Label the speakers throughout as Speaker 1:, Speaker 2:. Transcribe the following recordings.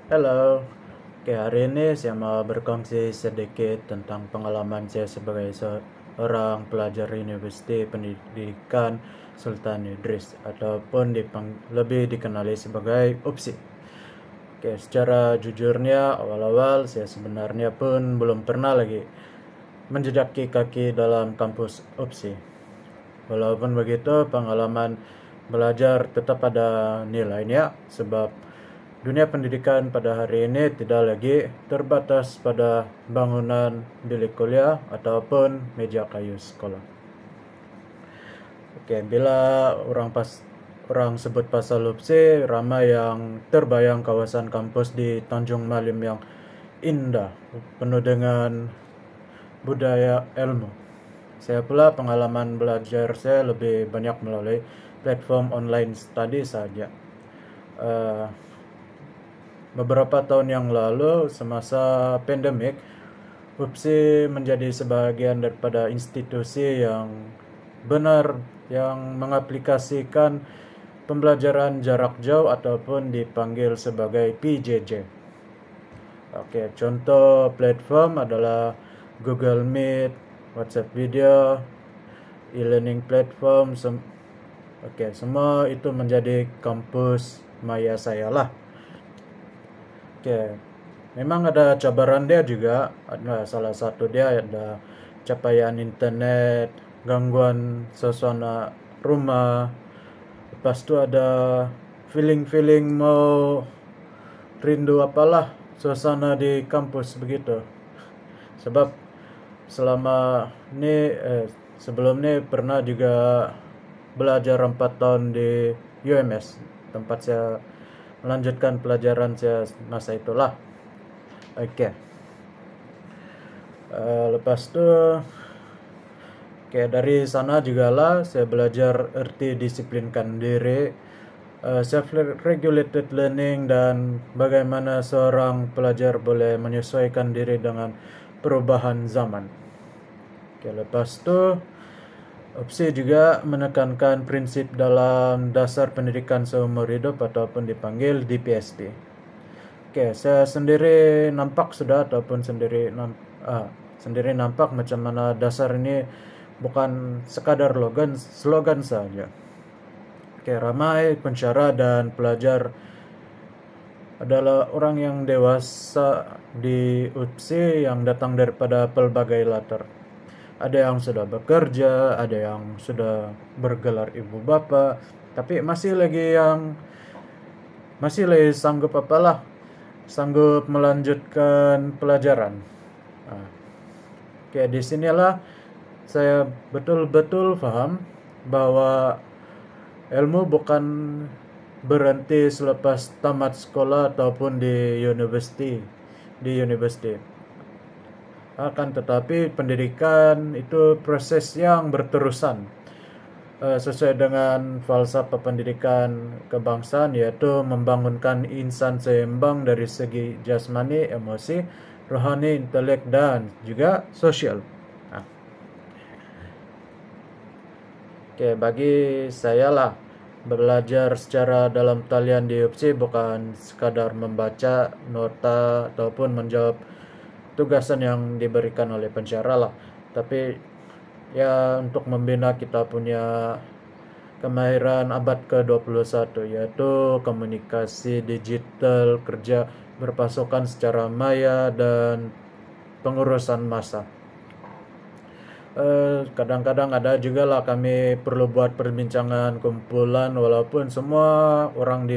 Speaker 1: Halo, oke hari ini saya mau berkongsi sedikit tentang pengalaman saya sebagai seorang pelajar Universiti Pendidikan Sultan Idris ataupun lebih dikenali sebagai UPSI. Oke, secara jujurnya awal-awal saya sebenarnya pun belum pernah lagi menjejaki kaki dalam kampus UPSI. Walaupun begitu, pengalaman belajar tetap ada nilainya sebab dunia pendidikan pada hari ini tidak lagi terbatas pada bangunan bilik kuliah ataupun meja kayu sekolah. Oke, bila orang sebut pasal UPSI, ramai yang terbayang kawasan kampus di Tanjung Malim yang indah, penuh dengan budaya ilmu. Saya pula pengalaman belajar saya lebih banyak melalui platform online study saja. Eh, Beberapa tahun yang lalu semasa pandemik, UPSI menjadi sebagian daripada institusi yang benar yang mengaplikasikan pembelajaran jarak jauh ataupun dipanggil sebagai PJJ. Oke, contoh platform adalah Google Meet, WhatsApp Video, e-learning platform. Oke, semua itu menjadi kampus maya saya lah. Oke, memang ada cabaran dia juga. Ada salah satu dia ada capaian internet, gangguan suasana rumah. Lepas itu ada feeling-feeling mau rindu apalah suasana di kampus begitu. Sebab selama ini sebelum ini pernah juga belajar 4 tahun di UMS, tempat saya melanjutkan pelajaran saya masa itulah. Oke. Lepas itu dari sana juga lah saya belajar erti disiplinkan diri, self-regulated learning, dan bagaimana seorang pelajar boleh menyesuaikan diri dengan perubahan zaman. Lepas itu UPSI juga menekankan prinsip dalam dasar pendidikan seumur hidup ataupun dipanggil DPSD. Saya sendiri nampak sudah ataupun sendiri nampak macam mana dasar ini bukan sekadar slogan saja. Ramai pensyarah dan pelajar adalah orang yang dewasa di UPSI yang datang daripada pelbagai latar. Ada yang sudah bekerja, ada yang sudah bergelar ibu bapa, tapi masih lagi sanggup melanjutkan pelajaran. Di sinilah saya betul-betul paham bahwa ilmu bukan berhenti selepas tamat sekolah ataupun di universiti. Akan tetapi pendidikan itu proses yang berterusan, sesuai dengan falsafah pendidikan kebangsaan, yaitu membangunkan insan seimbang dari segi jasmani, emosi, rohani, intelek, dan juga sosial. Bagi saya lah, belajar secara dalam talian di UPSI bukan sekadar membaca nota ataupun menjawab tugasan yang diberikan oleh pensyarah lah, tapi ya untuk membina kita punya kemahiran abad ke-21, yaitu komunikasi digital, kerja berpasukan secara maya, dan pengurusan massa. Kadang-kadang ada juga lah kami perlu buat perbincangan kumpulan walaupun semua orang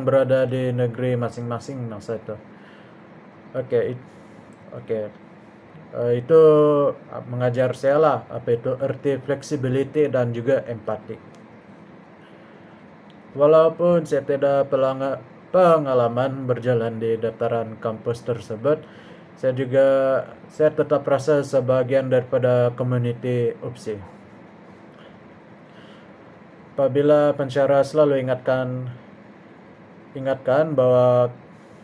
Speaker 1: berada di negeri masing-masing masa itu. Itu mengajar saya lah apa itu arti flexibility dan juga empati. Walaupun saya tidak pengalaman berjalan di dataran kampus tersebut, saya tetap rasa sebagian daripada community UPSI. Apabila pensyarah selalu ingatkan bahwa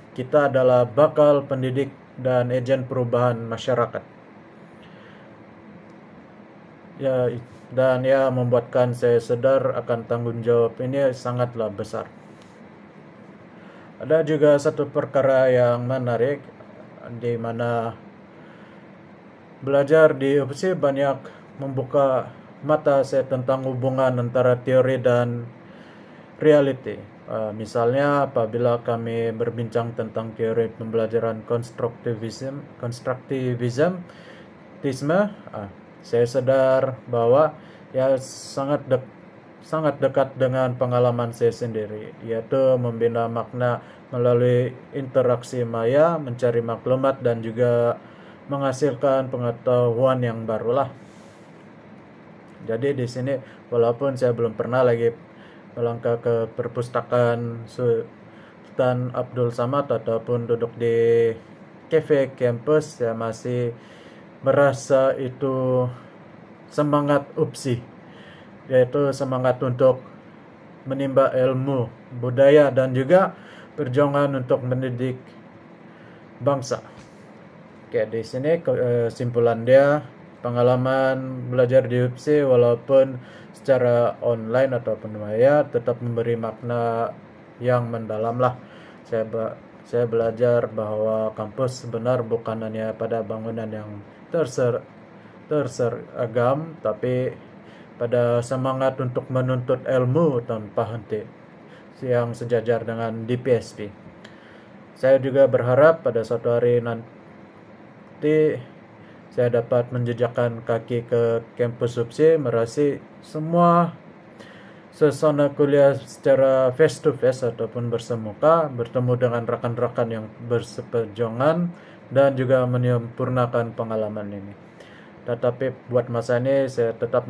Speaker 1: kita adalah bakal pendidik dan ejen perubahan masyarakat. Dan membuatkan saya sadar akan tanggung jawab ini sangatlah besar. Ada juga satu perkara yang menarik di mana belajar di UPSI banyak membuka mata saya tentang hubungan antara teori dan reality. Misalnya apabila kami berbincang tentang teori pembelajaran konstruktivisme, saya sadar bahwa ya sangat dekat dengan pengalaman saya sendiri, yaitu membina makna melalui interaksi maya, mencari maklumat dan juga menghasilkan pengetahuan yang barulah. Jadi di sini walaupun saya belum pernah lagi melangkah ke perpustakaan Sultan Abdul Samad ataupun duduk di cafe kampus, saya masih merasa itu semangat UPSI, yaitu semangat untuk menimba ilmu, budaya dan juga perjuangan untuk mendidik bangsa. Oke, di sini kesimpulan dia, pengalaman belajar di UPSI walaupun secara online ataupun maya tetap memberi makna yang mendalam lah. Saya belajar bahwa kampus sebenar bukan hanya pada bangunan yang terseragam, tapi pada semangat untuk menuntut ilmu tanpa henti yang sejajar dengan DPSP. Saya juga berharap pada suatu hari nanti saya dapat menjejakkan kaki ke kampus UPSI, merasi semua suasana kuliah secara face to face ataupun bersemuka, bertemu dengan rekan-rekan yang berseperjuangan dan juga menyempurnakan pengalaman ini. Tetapi buat masa ini saya tetap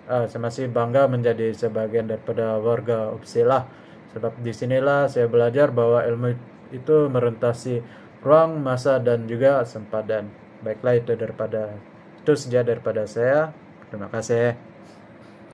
Speaker 1: saya masih bangga menjadi sebagian daripada warga UPSI lah, sebab disinilah saya belajar bahwa ilmu itu merentasi ruang, masa dan juga sempadan. Baiklah, itu saja daripada saya. Terima kasih.